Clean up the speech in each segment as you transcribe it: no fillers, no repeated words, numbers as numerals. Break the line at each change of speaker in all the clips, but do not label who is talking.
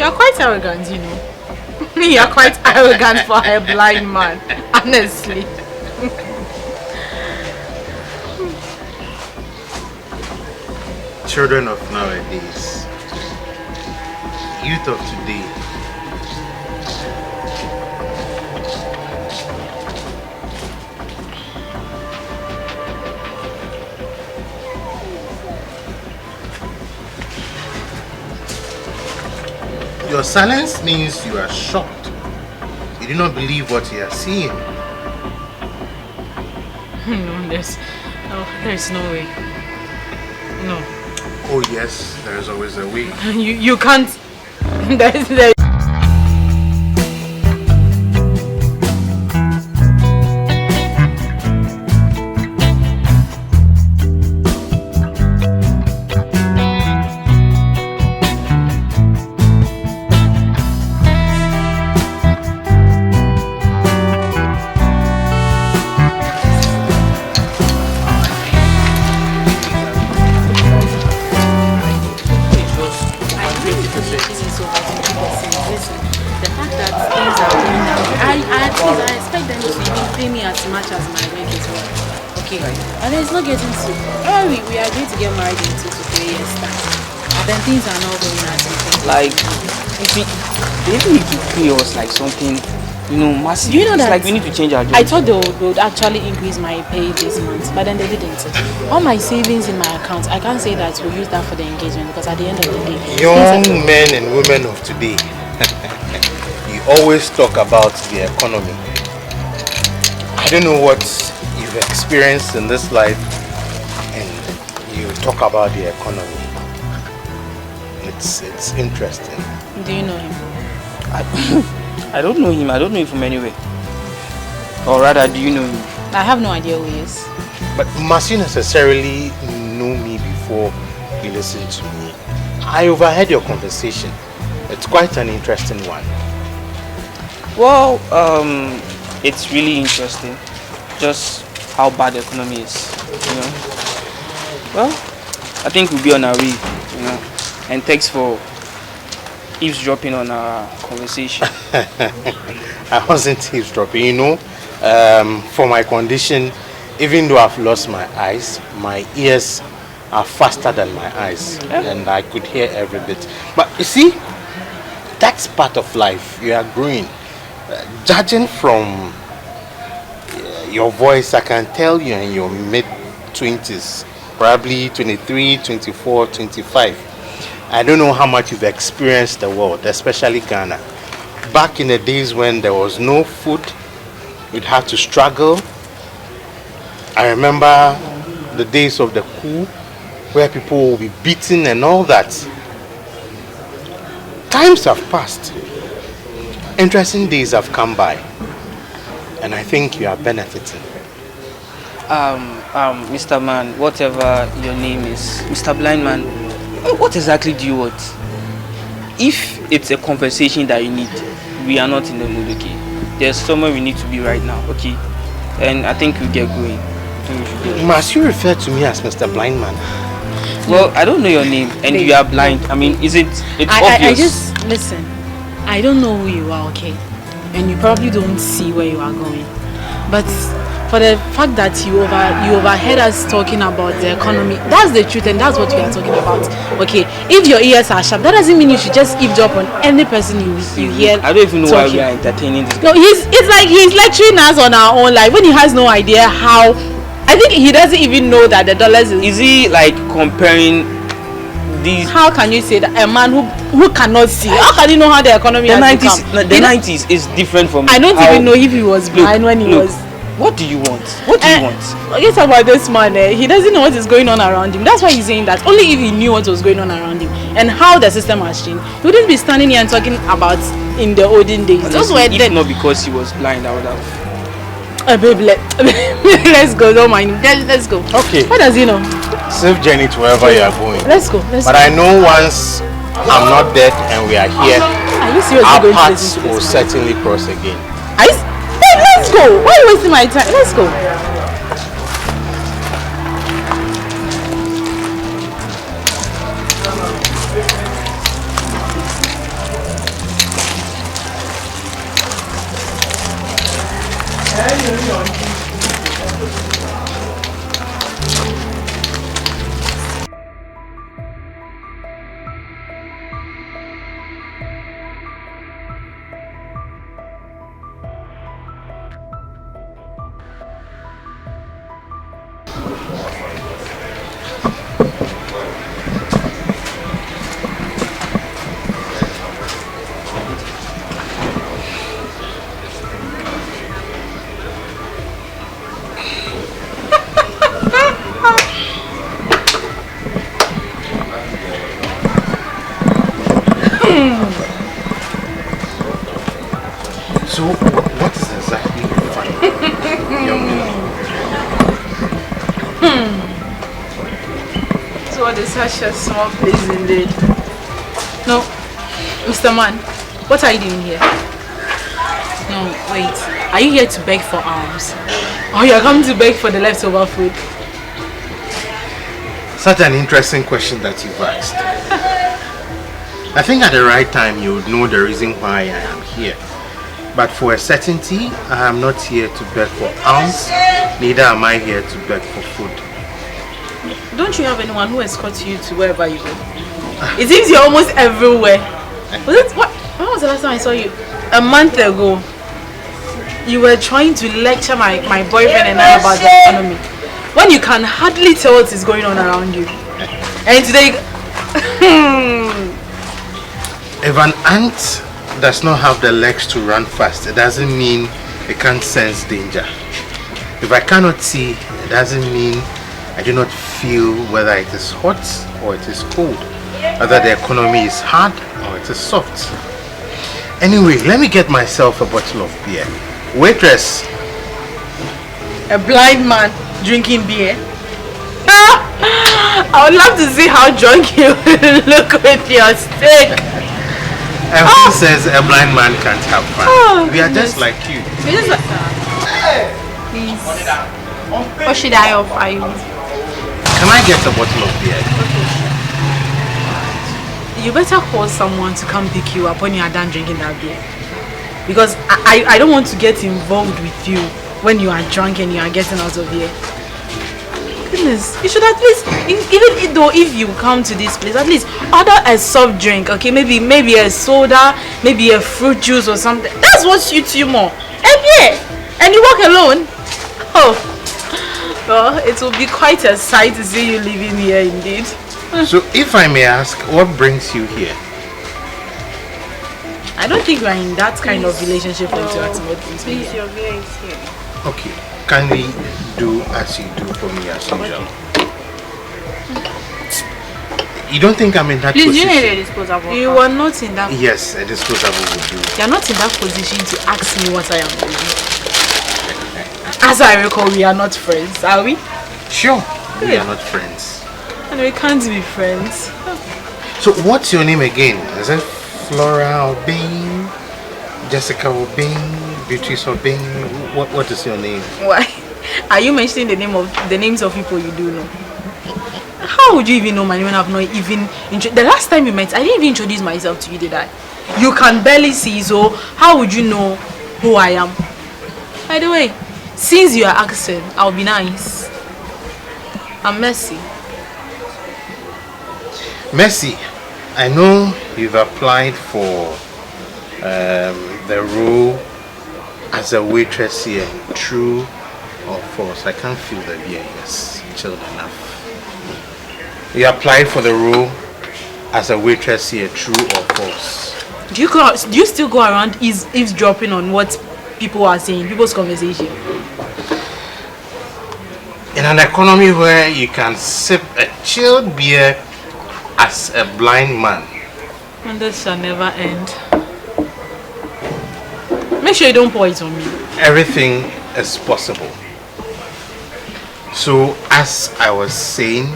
You're quite arrogant, you know. You're quite arrogant for a blind man, honestly.
Children of nowadays, youth of today, your silence means you are shocked. You do not believe what you are seeing.
No, there's no way. No.
Oh yes, there is always a way.
You can't. There's not getting to. Oh, we are going to get married in 2 to 3 years time. And then things are not going as we think.
Like, they didn't need to pay us like something, massive.
You know that?
It's like we need to change our job.
I thought they would actually increase my pay this month, but then they didn't. All my savings in my account, I can't say that we'll use that for the engagement because at the end of the day,
young men and women of today, you always talk about the economy. I don't know what you've experienced in this life and you talk about the economy. It's interesting.
Do you know him?
I don't know him. I don't know him from anywhere. Or rather, do you know him?
I have no idea who he is.
But must you necessarily know me before you listen to me? I overheard your conversation. It's quite an interesting one.
Well, it's really interesting. Just how bad the economy is, Well, I think we'll be on our way, And thanks for eavesdropping on our conversation.
I wasn't eavesdropping, for my condition, even though I've lost my eyes, my ears are faster than my eyes, and I could hear every bit. But you see, that's part of life. You are growing. Judging from your voice, I can tell you're in your mid-20s, probably 23, 24, 25. I don't know how much you've experienced the world, especially Ghana. Back in the days when there was no food, you'd have to struggle. I remember the days of the coup, where people will be beaten and all that. Times have passed. Interesting days have come by. And I think you are benefiting.
Mr. Man, whatever your name is, Mr. Blind Man, what exactly do you want? If it's a conversation that you need, we are not in the mood, okay? There's somewhere we need to be right now, okay? And I think we'll get going.
Must you refer to me as Mr. Blind Man?
Well, I don't know your name, and you are blind. I mean, it's obvious?
I just, listen, I don't know who you are, okay? And you probably don't see where you are going. But for the fact that you overheard us talking about the economy, that's the truth and that's what we are talking about. Okay, if your ears are sharp, that doesn't mean you should just eavesdrop on any person you hear.
I don't even know
talking.
why we are entertaining this.
No, it's like he's lecturing us on our own life when he has no idea how. I think he doesn't even know that the dollars is.
Is he like comparing these?
How can you say that a man who cannot see? How can you know how the economy has become?
The 90s is different from.
I don't even know if he was blind when he was.
What do you want? What do you want?
Forget about this man. He doesn't know what is going on around him. That's why he's saying that. Only if he knew what was going on around him and how the system has changed, he wouldn't be standing here and talking about in the olden days.
Those were then. Not because he was blind, I would have.
Baby, let's go. Don't mind him. Let's go.
Okay.
What does he know?
Safe journey to wherever you are going.
Let's go.
But I know once I'm not dead and we are here,
are you seriously
our
going to
paths
listen to
will
this man?
certainly cross again.
Let's go. Why are you wasting my time? Let's go.
So, what is exactly funny, young lady?
So what is such a small place indeed? No, Mr. Man, what are you doing here? No, wait. Are you here to beg for alms? Or you're coming to beg for the leftover food?
Such an interesting question that you've asked. I think at the right time you would know the reason why I am here. But for a certainty, I am not here to beg for alms, neither am I here to beg for food.
Don't you have anyone who escorts you to wherever you go? It seems you're almost everywhere. When was the last time I saw you? A month ago. You were trying to lecture my boyfriend and I about the economy. When you can hardly tell what is going on around you. And today...
If an ant does not have the legs to run fast, it doesn't mean it can't sense danger. If I cannot see, it doesn't mean I do not feel whether it is hot or it is cold, whether the economy is hard or it is soft. Anyway, let me get myself a bottle of beer. Waitress.
A blind man drinking beer? I would love to see how drunk you look with your stick.
And who says a blind man can't have fun? We are just like you.
Please, what should I offer you?
Can I get a bottle of beer?
You better call someone to come pick you up when you are done drinking that beer. Because I don't want to get involved with you when you are drunk and you are getting out of here. Goodness, you should at least, even though if you come to this place, at least order a soft drink, okay? Maybe a soda, maybe a fruit juice or something. That's what suits you more. And yeah, and you walk alone. Oh, well, it will be quite a sight to see you living here indeed.
So if I may ask, what brings you here?
I don't think we are in that kind of relationship with you.
Please, your beer is here.
Okay, kindly do as you do for me as usual. You don't think I'm in that
Please,
position?
you need a disposable.
You are not in that.
Yes, a disposable would do.
You are not in that position to ask me what I am doing. As I recall, we are not friends, are we?
Sure, we are not friends.
And we can't be friends.
So what's your name again? Is it Flora Obin? Jessica Obin? Beatrice Obin? What is your name?
Why? Are you mentioning the names of people you do know? How would you even know my name when I've not even... The last time we met, I didn't even introduce myself to you, did I? You can barely see, so how would you know who I am? By the way, since you are asking, I'll be nice. I'm Mercy.
Mercy, I know you've applied for the role as a waitress here. True or false? I can't feel the beer. Yes, chilled enough. You applied for the role as a waitress here. True or false?
Do you still go around eavesdropping on what people are saying, people's conversation?
In an economy where you can sip a chilled beer as a blind man.
And this shall never end. Make sure you don't pour it on me.
Everything is possible. So, as I was saying,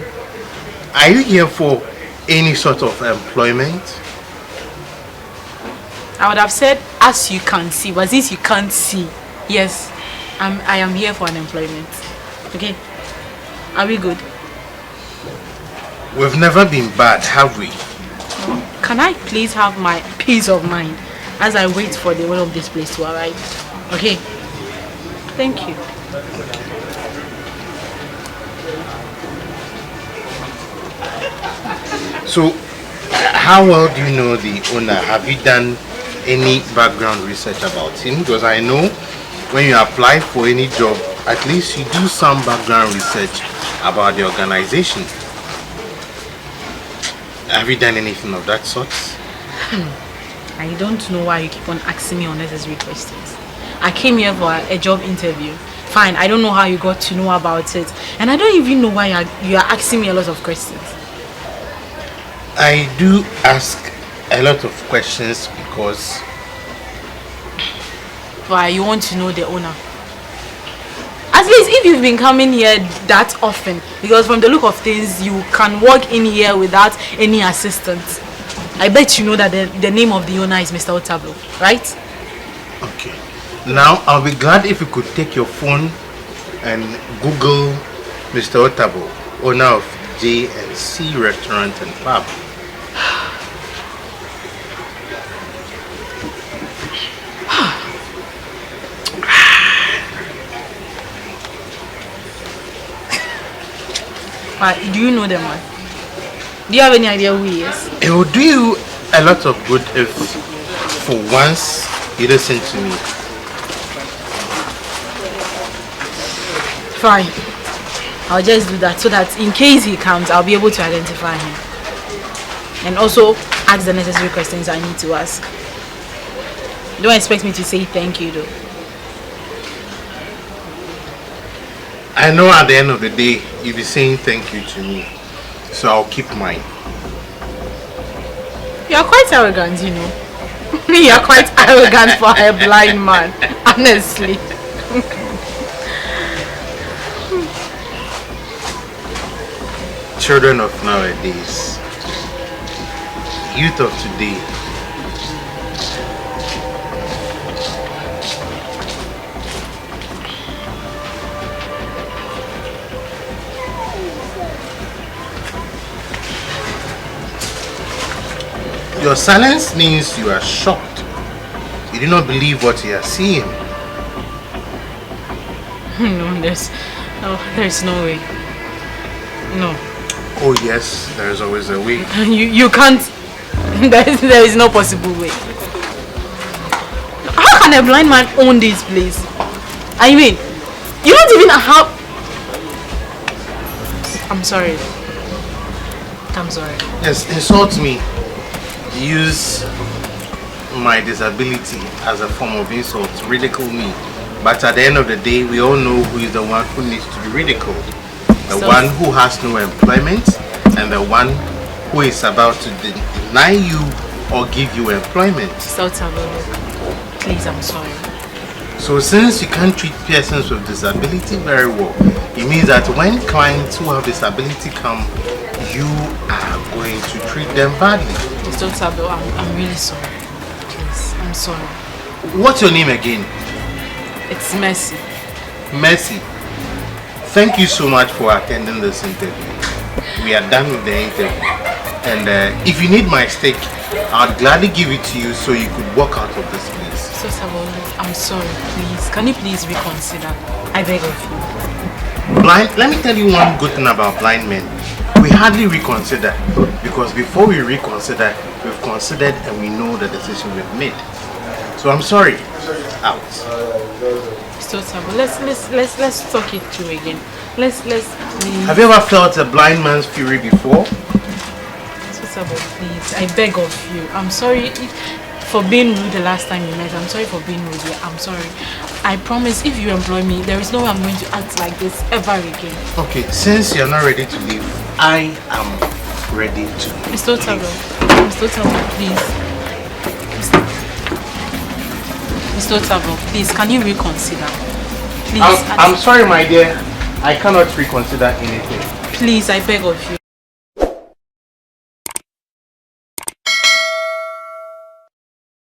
are you here for any sort of employment?
I would have said, as you can see, but since you can't see, yes, I am here for unemployment. Okay? Are we good?
We've never been bad, have we?
Can I please have my peace of mind as I wait for the one of this place to arrive? Okay? Thank you.
So, how well do you know the owner? Have you done any background research about him? Because I know when you apply for any job, at least you do some background research about the organization. Have you done anything of that sort?
I don't know why you keep on asking me unnecessary questions. I came here for a job interview. Fine, I don't know how you got to know about it. And I don't even know why you are asking me a lot of questions.
I do ask a lot of questions because...
Why, you want to know the owner? At least if you've been coming here that often, because from the look of things, you can walk in here without any assistance. I bet you know that the name of the owner is Mr. Otablo, right?
Okay. Now, I'll be glad if you could take your phone and Google Mr. Otablo, owner of J&C Restaurant and Pub.
Do you know the man? Do you have any idea who he is?
It will do you a lot of good if, for once, you listen to me.
Fine. I'll just do that so that in case he comes, I'll be able to identify him. And also ask the necessary questions I need to ask. Don't expect me to say thank you though.
I know at the end of the day, you'll be saying thank you to me. So I'll keep mine.
You're quite arrogant, you know. You're quite arrogant for a blind man, honestly.
Children of nowadays, youth of today, your silence means you are shocked. You do not believe what you are seeing.
No, there's no way. No.
Oh yes, there is always a way.
You can't. There is no possible way. How can a blind man own this place? I mean, you don't even have. I'm sorry. I'm sorry.
Yes, insult me. Use my disability as a form of insult, ridicule me. But at the end of the day, we all know who is the one who needs to be ridiculed. The one who has no employment and the one who is about to deny you or give you employment.
Please, I'm sorry.
So since you can't treat persons with disability very well, it means that when clients who have disability come, you are going to treat them badly.
I'm really sorry. Please, I'm sorry.
What's your name again?
It's Mercy.
Mercy. Thank you so much for attending this interview. We are done with the interview. And if you need my steak, I'd gladly give it to you so you could walk out of this place.
So I'm sorry, please. Can you please reconsider? I beg of you.
Let me tell you one good thing about blind men. We hardly reconsider, because before we reconsider, we've considered and we know the decision we've made. So I'm sorry. Out.
So let's talk it through again. Let's please.
Have you ever felt a blind man's fury before?
So please, I beg of you. I'm sorry for being rude the last time we met. I'm sorry for being rude. I'm sorry. I promise if you employ me, there is no way I'm going to act like this ever again. Okay, since you're not ready to leave, I am ready to Mr. Otabo, please. Mr. Otabo, please, can you reconsider? Please.
I'm sorry, my dear. I cannot reconsider anything.
Please, I beg of you.